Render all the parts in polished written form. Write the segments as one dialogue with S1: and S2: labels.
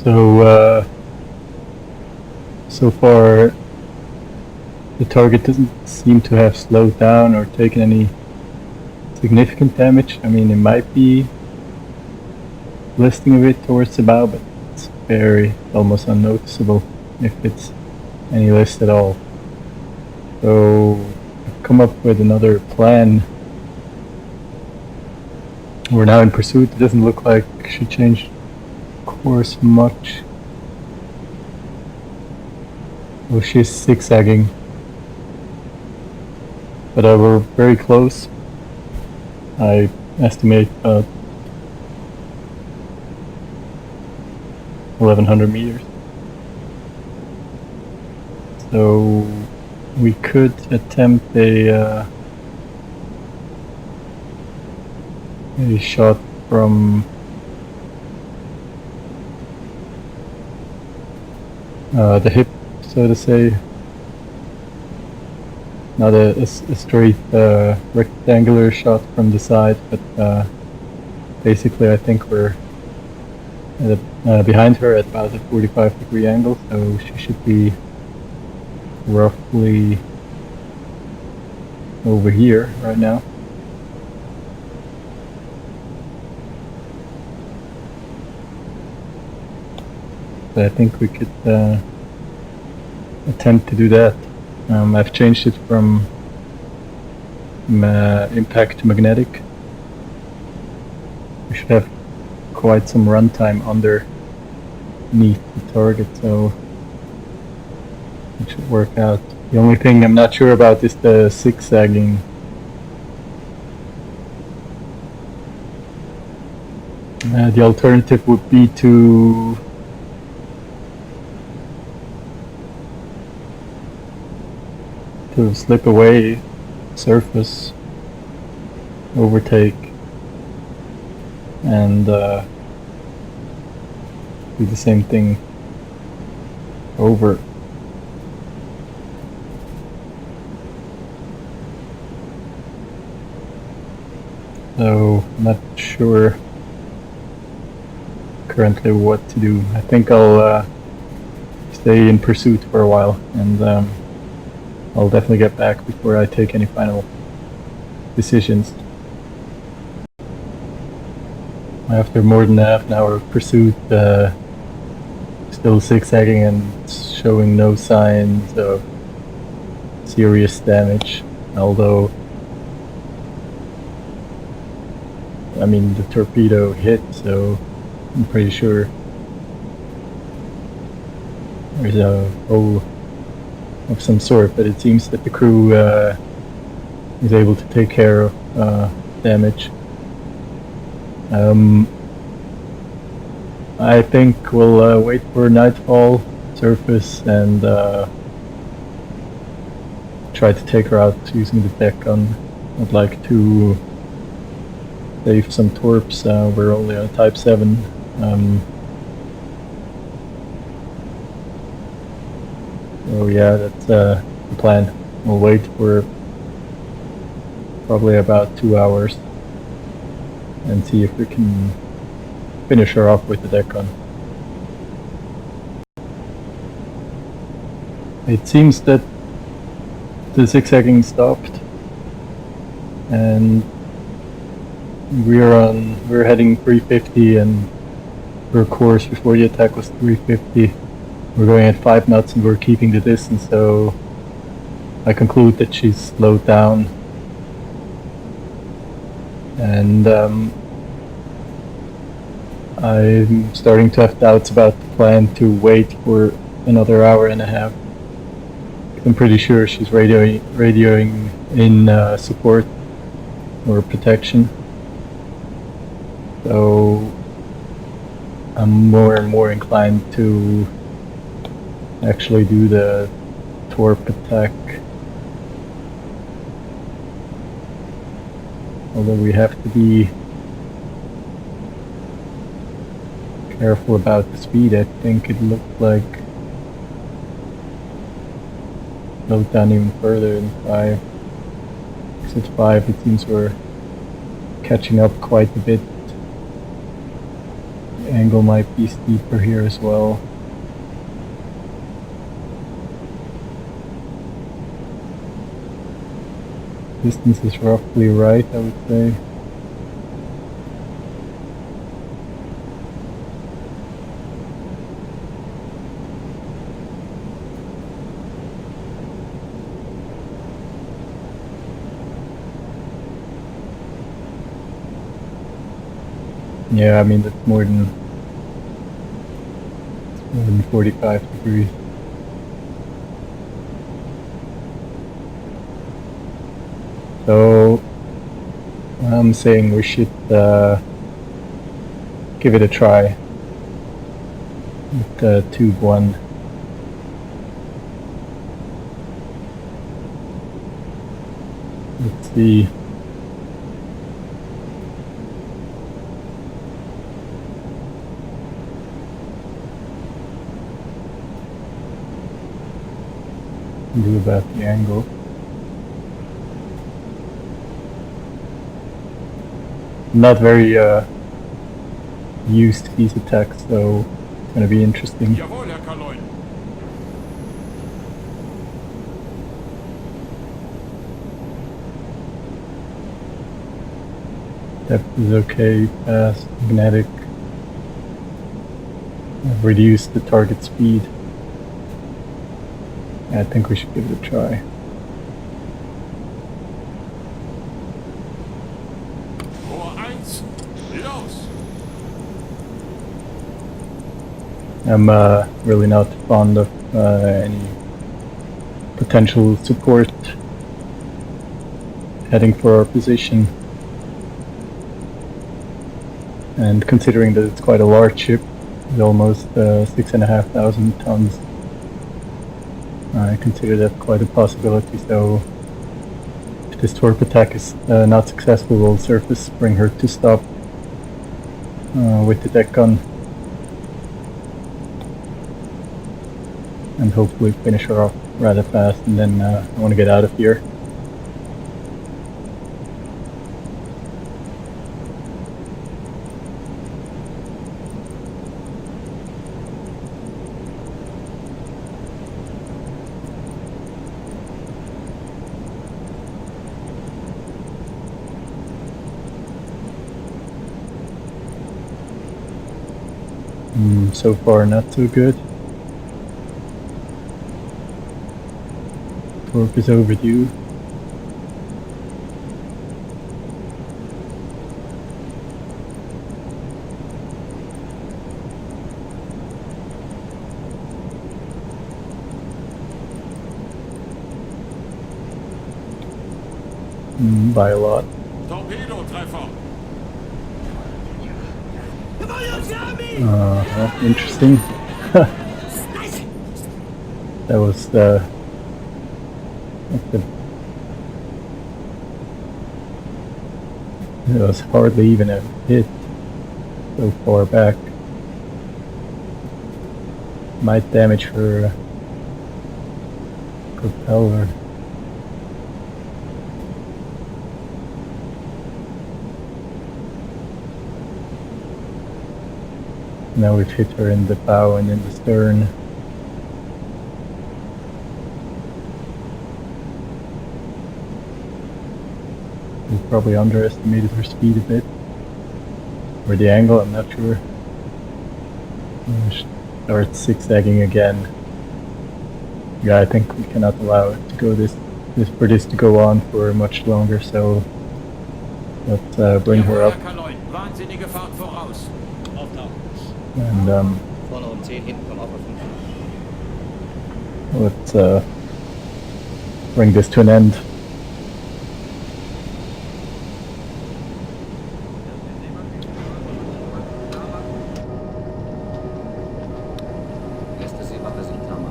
S1: So far the target doesn't seem to have slowed down or taken any significant damage. I mean, it might be listing a bit towards the bow, but it's almost unnoticeable if it's any list at all. So I've come up with another plan. We're now in pursuit. It doesn't look like she changed course much. Oh, she's zigzagging. But we're very close. I estimate 1100 meters. So we could attempt a shot from the hip, so to say. Not a straight rectangular shot from the side, but basically I think we're behind her at about a 45-degree angle, so she should be roughly over here right now. But I think we could attempt to do that. I've changed it from impact to magnetic. We should have quite some runtime underneath the target, so it should work out. The only thing I'm not sure about is the zigzagging. The alternative would be to slip away, surface, overtake, and do the same thing over. So I'm not sure currently what to do. I think I'll stay in pursuit for a while, and I'll definitely get back before I take any final decisions. After more than half an hour of pursuit, still zigzagging and showing no signs of serious damage, although I mean the torpedo hit, so I'm pretty sure there's a hole of some sort, but it seems that the crew is able to take care of damage. I think we'll wait for nightfall, surface, and try to take her out using the deck gun. I'd like to save some torps. We're only on Type 7. So yeah, that's the plan. We'll wait for probably about 2 hours and see if we can finish her off with the deck gun. It seems that the zigzagging stopped, and we're heading 350, and her course before the attack was 350. We're going at 5 knots and we're keeping the distance, so I conclude that she's slowed down. And I'm starting to have doubts about the plan to wait for another hour and a half. I'm pretty sure she's radioing in support or protection. So I'm more and more inclined to actually do the torp attack, although we have to be careful about the speed. I think it looked like slowed down even further in 5. Because at 5 it seems we're catching up quite a bit. The angle might be steeper here as well. Distance is roughly right, I would say. Yeah, I mean that's more than 45 degrees. So I'm saying we should give it a try with tube 1. Let's see. Do about the angle. Not very used to these attacks, so it's gonna be interesting.
S2: Jawohl, Herr Kaloin.
S1: Depth is okay, fast, magnetic. I've reduced the target speed. I think we should give it a try.
S2: Rohr 1, los!
S1: I'm really not fond of any potential support heading for our position. And considering that it's quite a large ship, it's almost 6,500 tons, I consider that quite a possibility. So if this torp attack is not successful, we'll surface, bring her to stop with the deck gun, and hopefully finish her off rather fast, and then I want to get out of here. So far not so good. Torque is overdue. By a lot.
S2: Torpedotreffer.
S1: Interesting. That was it was hardly even a hit so far back. Might damage her propeller. Now we've hit her in the bow and in the stern. We probably underestimated her speed a bit. Or the angle, I'm not sure. Start zigzagging again. Yeah, I think we cannot allow it to go this to go on for much longer, so let's bring her up.
S2: Wahnsinnige Fahrt voraus.
S1: And
S3: Vorne um 10, hinten kommen auch auf 5.
S1: let's bring this to an end.
S3: Erste Seewache sind Tama.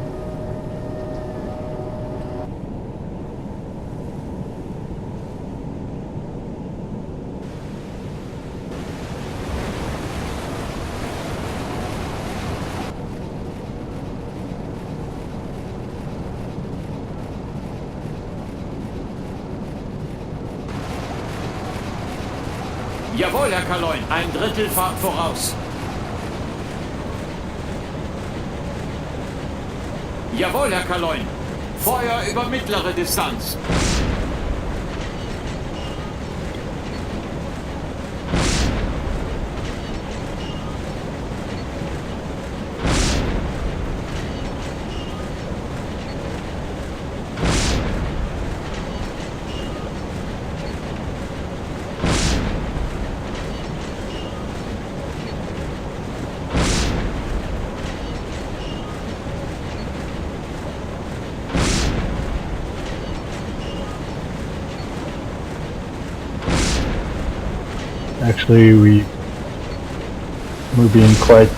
S2: Jawohl, Herr Kaloin. Ein Drittel Fahrt voraus. Jawohl, Herr Kaloin. Feuer über mittlere Distanz.
S1: Actually, we're being quite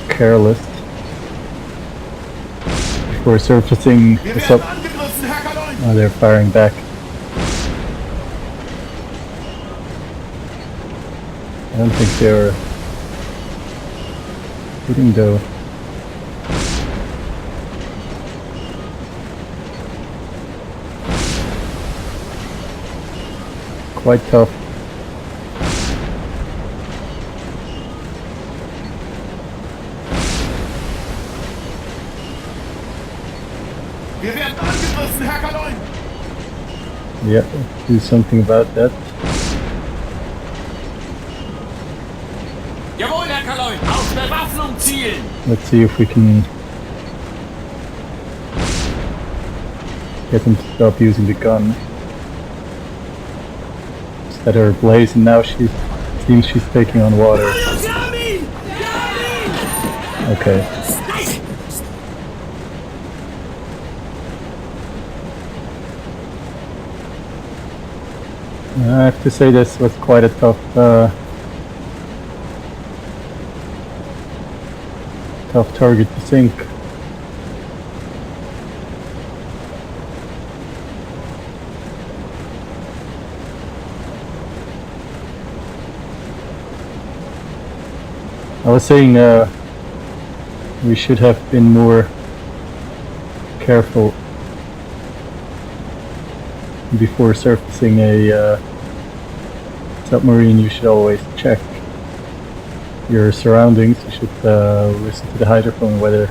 S1: careless before surfacing the sub. Oh, they're firing back. I don't think they're hitting though. Quite tough.
S2: Wir werden angegriffen, Herr Kaloin!
S1: Yeah, do something about that.
S2: Jawohl, Herr Kaloin! Auf Bewaffnung zielen!
S1: Let's see if we can get them to stop using the gun. Set her ablaze, and now she seems she's taking on water. Okay. I have to say this was quite a tough target to sink. I was saying we should have been more careful before surfacing a submarine. You should always check your surroundings. You should listen to the hydrophone whether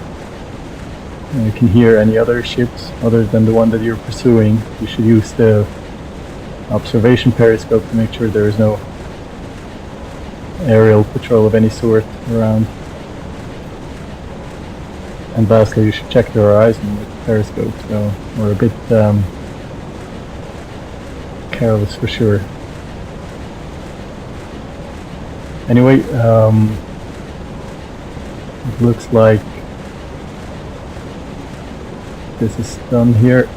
S1: you can hear any other ships other than the one that you're pursuing. You should use the observation periscope to make sure there is no aerial patrol of any sort around. And lastly, you should check the horizon with the periscope, so we're a bit careless for sure. Anyway, it looks like this is done here.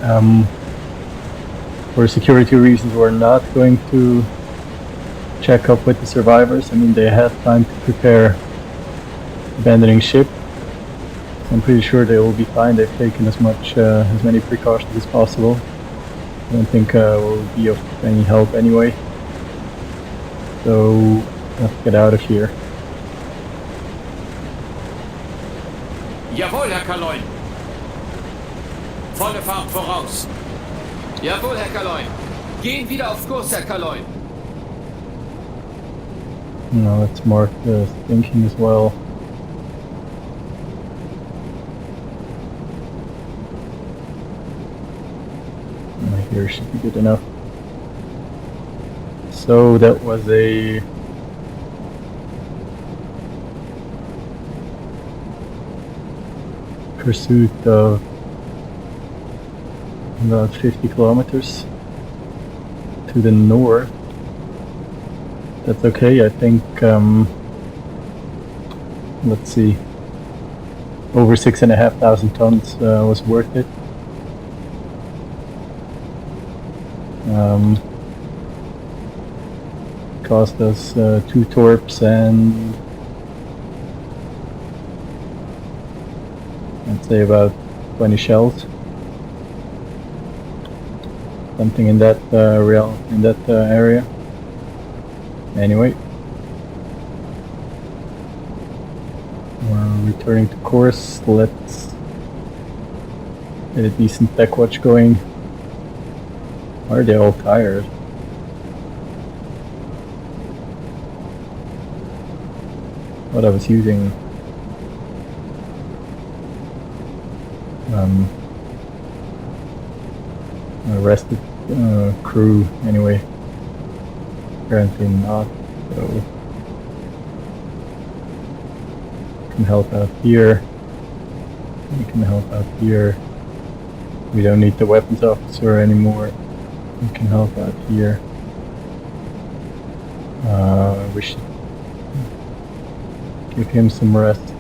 S1: For security reasons, we're not going to check up with the survivors. I mean, they had time to prepare abandoning ship. So I'm pretty sure they will be fine. They've taken as many precautions as possible. I don't think we'll be of any help anyway. So let's get out of here.
S2: Jawohl, Herr Kaloin! Volle Fahrt voraus!
S4: Jawohl, Herr Kaloin. Gehen wieder auf Kurs, Herr Kaloin.
S1: Now let's mark the thinking as well. Here should be good enough. So that was a pursuit of about 50 kilometers to the north. That's okay, I think, let's see, over 6,500 tons was worth it. Cost us 2 torps and I'd say about 20 shells. Something in that area. Anyway, we're returning to course. Let's get a decent deck watch going. Why are they all tired? What I was using Arrested crew anyway. Apparently not, so can help out here. We can help out here. We don't need the weapons officer anymore. We can help out here. We should give him some rest.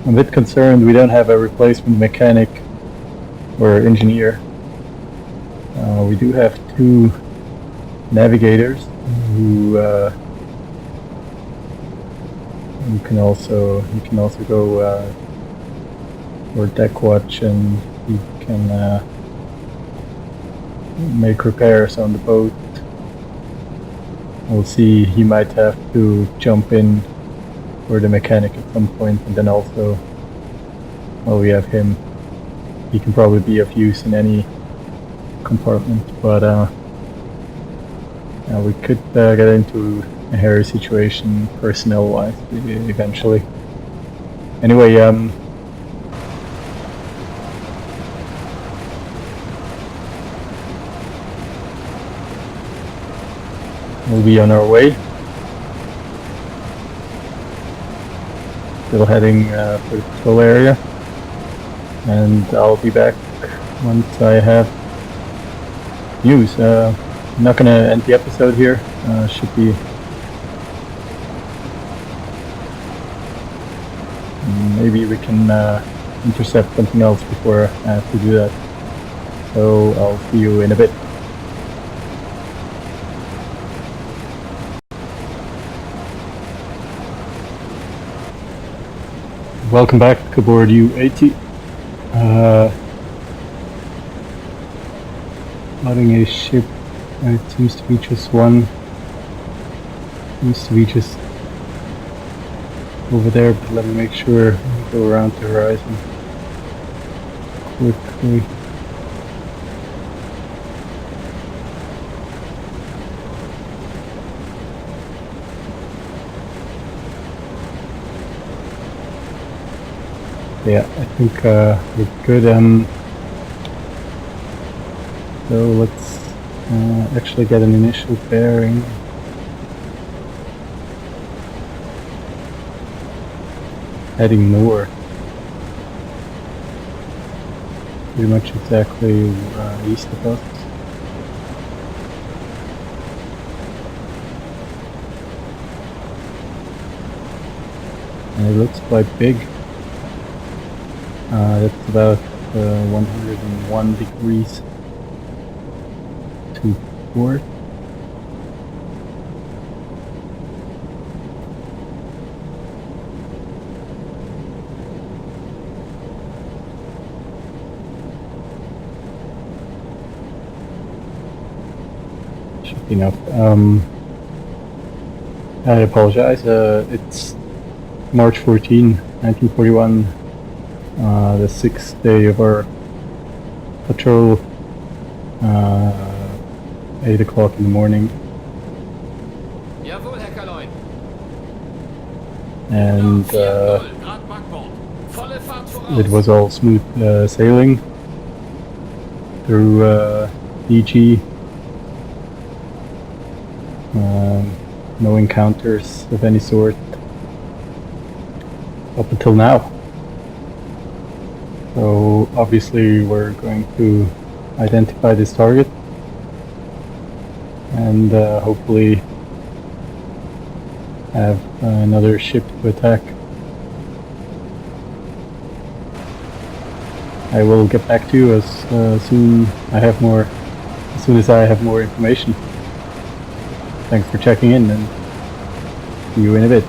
S1: I'm a bit concerned we don't have a replacement mechanic or engineer. We do have 2 navigators who can also go for deck watch, and he can make repairs on the boat. We'll see, he might have to jump in for the mechanic at some point, and then also, while we have him, he can probably be of use in any compartment, but we could get into a hairy situation personnel-wise eventually. Anyway, we'll be on our way. Still heading for the patrol area, and I'll be back once I have news. I'm not gonna end the episode here. Should be maybe we can intercept something else before I have to do that. So I'll see you in a bit. Welcome back aboard U-80. Spotting a ship. It seems to be just one. Seems to be just over there, but let me make sure we go around the horizon quickly. Yeah, I think we're good. So let's actually get an initial bearing. Heading north. Pretty much exactly east of us. And it looks quite big. That's about 101 degrees to port. Should be enough. I apologize. It's March 14, 1941. The 6th day of our patrol, 8 o'clock in the morning.
S4: Jawohl, Herr Kaloin.
S1: And
S4: Grad Backbord. Volle Fahrt voraus.
S1: it was all smooth sailing through DG. No encounters of any sort up until now. So obviously we're going to identify this target and hopefully have another ship to attack. I will get back to you as soon as I have more information. Thanks for checking in, and see you in a bit.